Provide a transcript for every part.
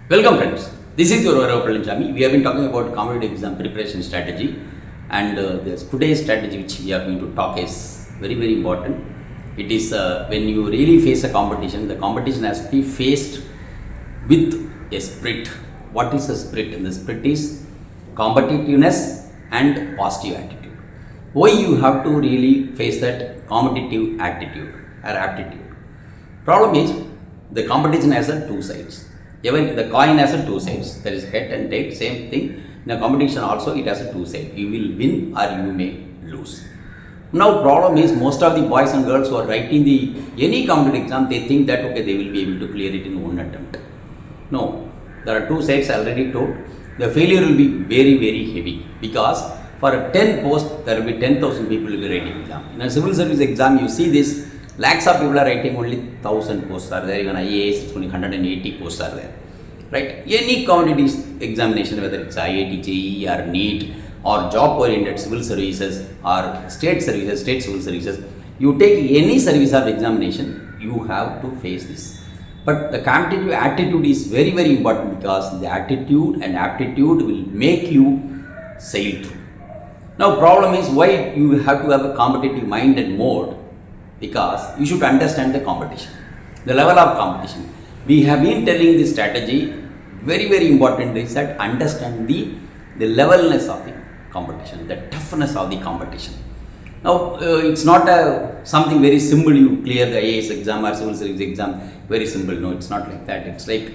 Welcome friends, this is your Vairava Palanichamy. We have been talking about competitive exam preparation strategy, and today's strategy which we are going to talk is very important. It is when you really face a competition, the competition has to be faced with a spirit. What is a spirit? And the spirit is competitiveness and positive attitude. Why you have to really face that competitive attitude or aptitude? Problem is the competition has two sides. Even the coin has two sides. There is head and tail, same thing. In a competition also it has two sides. You will win or you may lose. Now problem is most of the boys and girls who are writing any competitive exam, they think that okay, they will be able to clear it in one attempt. No, there are two sides already told. The failure will be very heavy because for a 10 post there will be 10,000 people will be writing exam. In a civil service exam you see this. Lakhs of people are writing, only 1,000 posts are there, even IAS, it's only 180 posts are there, right? Any competitive examination, whether it's IIT, JEE or NEET or job-oriented civil services or state services, state civil services, you take any service of examination, you have to face this. But the competitive attitude is very important because the attitude and aptitude will make you sail through. Now problem is why you have to have a competitive mind and mode. Because you should understand the competition, the level of competition. We have been telling this strategy, very important is that understand the levelness of the competition, the toughness of the competition. Now, it's not something very simple, you clear the IAS exam or civil service exam, very simple. No, it's not like that. It's like,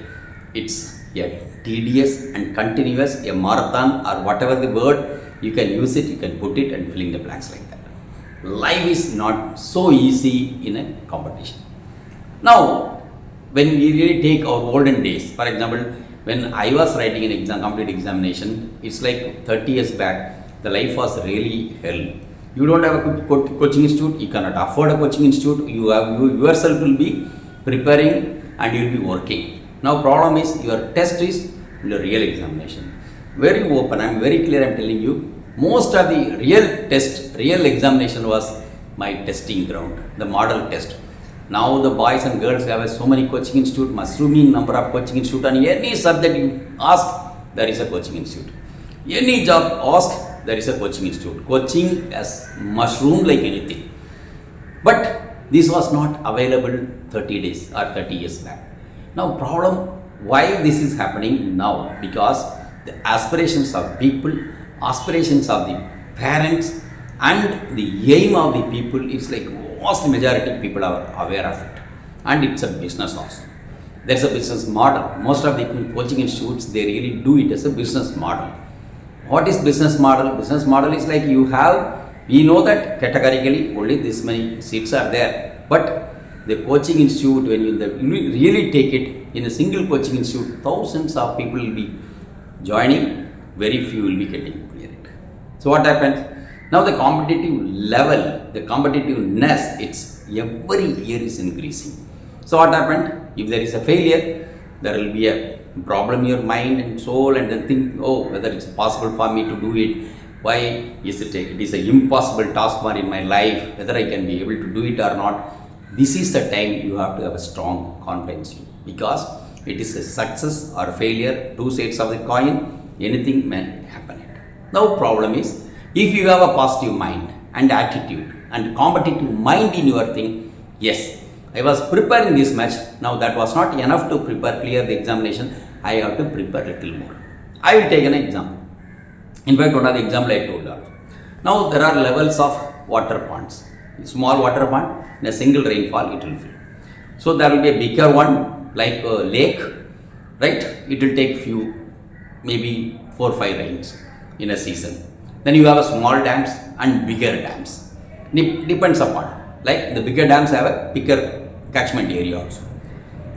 it's a tedious and continuous, a marathon or whatever the word, you can use it, you can put it and fill in the blanks like that. Life is not so easy in a competition. Now, when we really take our olden days, for example, when I was writing an exam, complete examination, it's like 30 years back, the life was really hell. You don't have a coaching institute, you cannot afford a coaching institute, you yourself will be preparing and you will be working. Now, problem is your test is the real examination. Very open, I am very clear, I am telling you. Most of the real examination was my testing ground, the model test. Now the boys and girls have so many coaching institute, mushrooming number of coaching institute, and any subject you ask, there is a coaching institute. Any job ask, there is a coaching institute. Coaching has mushroomed like anything. But this was not available 30 days or 30 years back. Now problem, why this is happening now? Because the aspirations of people, aspirations of the parents and the aim of the people, it's like vast majority of people are aware of it, and it's a business also. There's a business model. Most of the coaching institutes, they really do it as a business model. What is business model? Business model is like we know that categorically only this many seats are there, but the coaching institute, when you really take it in a single coaching institute, thousands of people will be joining, very few will be getting clear it. So what happens? Now the competitive level, the competitiveness, it's every year is increasing. So what happened? If there is a failure, there will be a problem in your mind and soul, and then think, oh, whether it's possible for me to do it. Why is it? It is an impossible task for in my life, whether I can be able to do it or not. This is the time you have to have a strong confidence, because it is a success or failure, two sides of the coin. Anything may happen. Now problem is, if you have a positive mind and attitude and competitive mind in your thing, yes, I was preparing this much, now that was not enough to clear the examination, I have to prepare little more. I will take an example. In fact, one of the example I told you. Now there are levels of water ponds. Small water pond, in a single rainfall it will fill. So there will be a bigger one like a lake, right? It will take maybe 4 or 5 rains in a season. Then you have a small dams and bigger dams. Depends upon, like the bigger dams have a bigger catchment area also.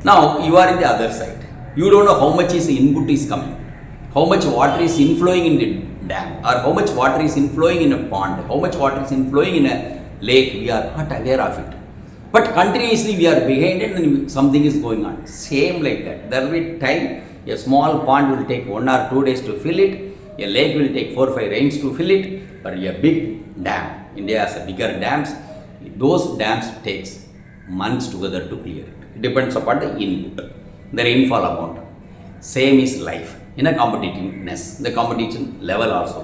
Now you are in the other side. You don't know how much is input is coming, how much water is inflowing in the dam, or how much water is inflowing in a pond, how much water is inflowing in a lake. We are not aware of it. But continuously we are behind it and something is going on. Same like that. There will be time. A small pond will take 1 or 2 days to fill it. A lake will take 4 or 5 rains to fill it. But a big dam, India has a bigger dams. Those dams takes months together to clear it. It depends upon the input, the rainfall amount. Same is life. In a competitiveness, the competition level also.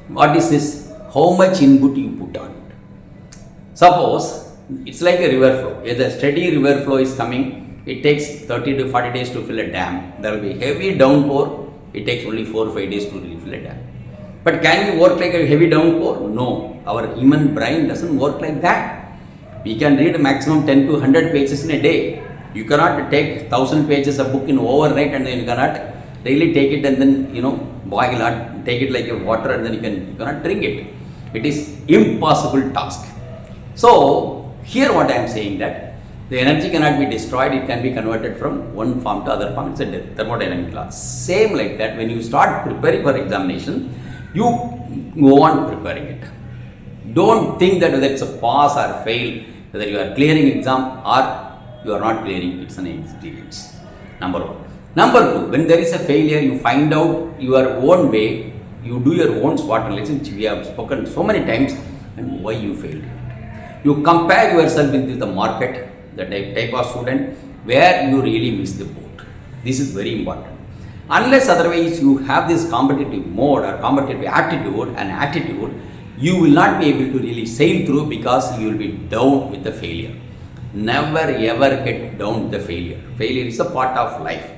What is this? How much input you put on it. Suppose it's like a river flow. If the steady river flow is coming, it takes 30 to 40 days to fill a dam. There will be heavy downpour. It takes only 4 or 5 days to really fill a dam. But can we work like a heavy downpour? No. Our human brain doesn't work like that. We can read maximum 10 to 100 pages in a day. You cannot take 1000 pages of book in overnight, and then you cannot really take it and then boil it, take it like a water, and then you cannot drink it. It is impossible task. So here what I am saying, that the energy cannot be destroyed, it can be converted from one form to other form. It's a thermodynamic law. Same like that, when you start preparing for examination, you go on preparing it. Don't think that whether it's a pass or fail, whether you are clearing exam or you are not clearing, it's an experience. Number one. Number two, when there is a failure, you find out your own way, you do your own SWOT analysis, which we have spoken so many times, and why you failed. You compare yourself with the market, the type of student where you really miss the boat. This is very important. Unless otherwise you have this competitive mode or competitive attitude, you will not be able to really sail through, because you will be down with the failure. Never ever get down with the failure. Failure is a part of life.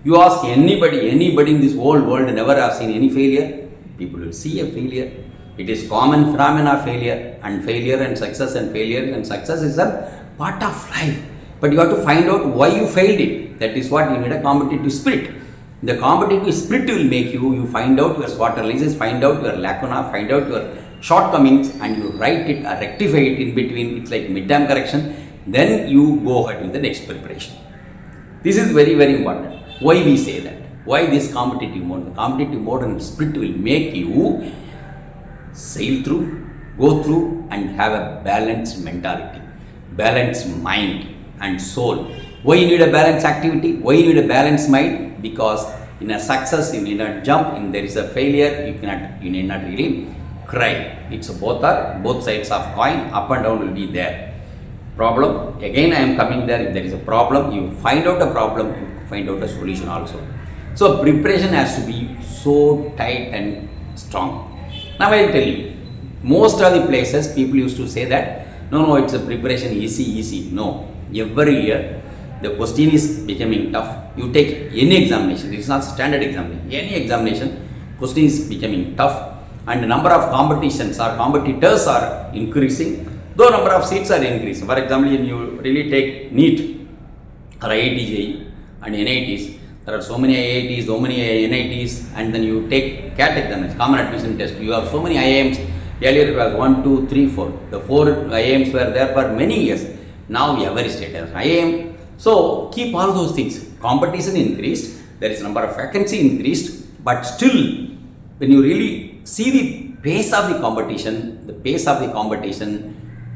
You ask anybody in this whole world never have seen any failure. People will see a failure. It is common phenomena of failure and success is a part of life. But you have to find out why you failed it. That is what you need, a competitive spirit. The competitive spirit will make you find out your SWOT analysis, find out your lacuna, find out your shortcomings, and you write it or rectify it in between. It's like midterm correction. Then you go ahead with the next preparation. This is very, very important. Why we say that? Why this competitive mode? The competitive mode and spirit will make you sail through, go through, and have a balanced mentality, balanced mind and soul. Why you need a balanced activity? Why you need a balanced mind? Because in a success you need not jump, in there is a failure you need not really cry. It's both sides of coin, up and down will be there. Problem, again I am coming there. If there is a problem, you find out a problem, you find out a solution also. So preparation has to be so tight and strong. Now I will tell you, most of the places people used to say that no, it's a preparation easy. No, every year the question is becoming tough. You take any examination, it's not standard examination, any examination, question is becoming tough, and the number of competitions or competitors are increasing, though number of seats are increasing. For example, when you really take NEET or IIT JEE and NITs, there are so many IITs, so many NITs, and then you take CAT examination, common admission test, you have so many IIMs. Earlier it was 1, 2, 3, 4. The 4 IIMs were there for many years. Now every state has IIM. So keep all those things. Competition increased, there is number of vacancy increased, but still when you really see the pace of the competition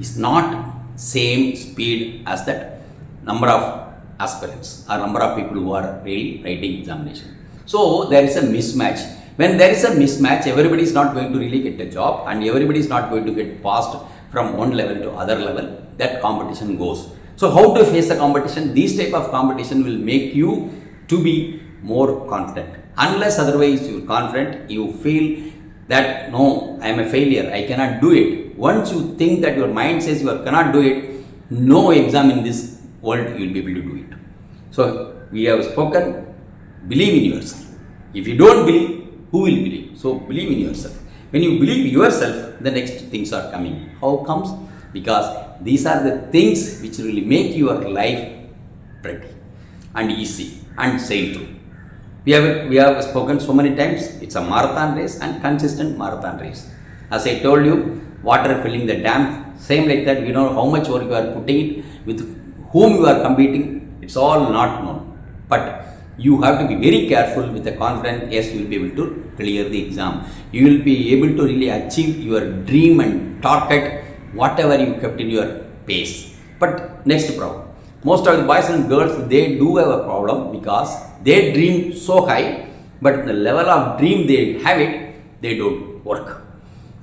is not same speed as that number of aspirants or number of people who are really writing examination. So there is a mismatch. When there is a mismatch, everybody is not going to really get a job, and everybody is not going to get passed from one level to other level. That competition goes. So how to face the competition? This type of competition will make you to be more confident. Unless otherwise you are confident, you feel that no, I am a failure, I cannot do it. Once you think that your mind says you cannot do it, no exam in this world you will be able to do it. So we have spoken, believe in yourself. If you don't believe, who will believe? So believe in yourself. When you believe yourself, the next things are coming. How comes? Because these are the things which really make your life pretty and easy and sail through. We have spoken so many times, it's a marathon race and consistent marathon race. As I told you, water filling the dam, same like that, we know how much work you are putting it, with whom you are competing, it's all not known. But you have to be very careful with the confidence. Yes, you will be able to clear the exam. You will be able to really achieve your dream and target, whatever you kept in your pace. But next problem, most of the boys and girls, they do have a problem because they dream so high, but the level of dream they have it, they don't work.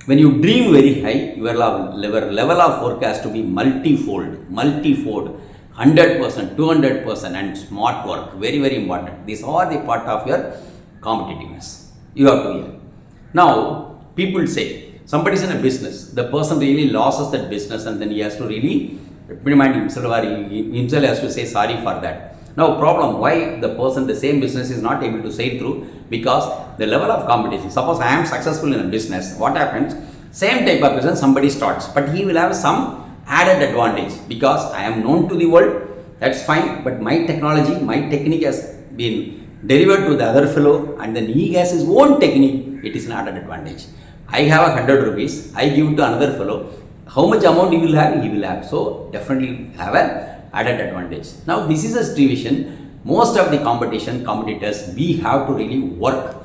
When you dream very high, your level of work has to be multifold, 100%, 200% and smart work, very, very important. These are the part of your competitiveness. You have to hear. Now, people say, somebody is in a business, the person really loses that business and then he has to really remind himself or he himself has to say sorry for that. Now, problem, why the person, the same business is not able to say through? Because the level of competition. Suppose I am successful in a business, what happens? Same type of business somebody starts, but he will have some added advantage because I am known to the world, that's fine, but my technology, my technique has been delivered to the other fellow and then he has his own technique, it is an added advantage. I have 100 rupees, I give to another fellow, how much amount he will have? He will have. So, definitely have an added advantage. Now, this is a division. Most of the competitors, we have to really work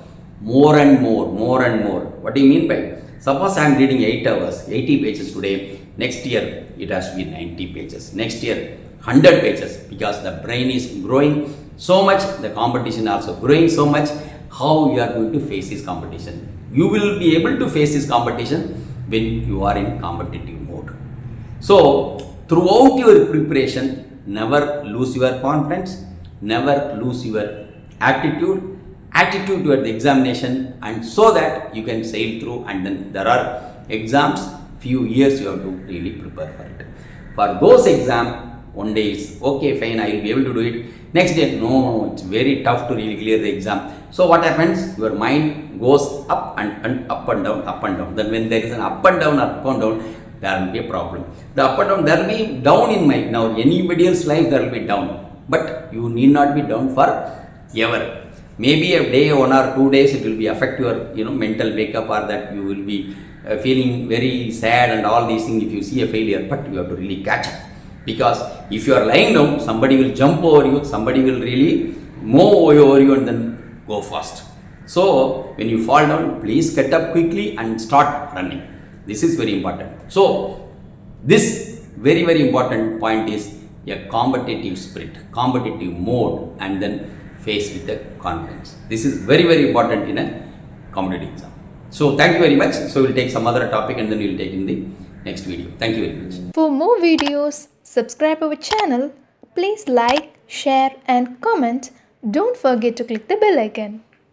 more and more. What do you mean by? Suppose I am reading 8 hours, 80 pages today. Next year, it has to be 90 pages. Next year, 100 pages because the brain is growing so much, the competition also growing so much. How you are going to face this competition? You will be able to face this competition when you are in competitive mode. So, throughout your preparation, never lose your confidence, never lose your attitude toward the examination, and so that you can sail through. And then there are exams, few years you have to really prepare for it. For those exams, one day is okay, fine, I will be able to do it. Next day, no, it's very tough to really clear the exam. So what happens? Your mind goes up and up and down. Then when there is an up and down, there will be a problem. The up and down, there will be down in my, now anybody else's life there will be down. But you need not be down for ever. Maybe a day, 1 or 2 days, it will be affect your mental wake up, or that you will be feeling very sad and all these things if you see a failure. But you have to really catch up. Because if you are lying down, somebody will jump over you, somebody will really move over you and then go fast. So, when you fall down, please get up quickly and start running. This is very important. So, this very, very important point is a competitive spirit, competitive mode, and then face with the confidence. This is very, very important in a competitive exam. So, thank you very much. So, we'll take some other topic and then we'll take in the next video. Thank you very much. For more videos, subscribe our channel. Please like, share and comment. Don't forget to click the bell icon.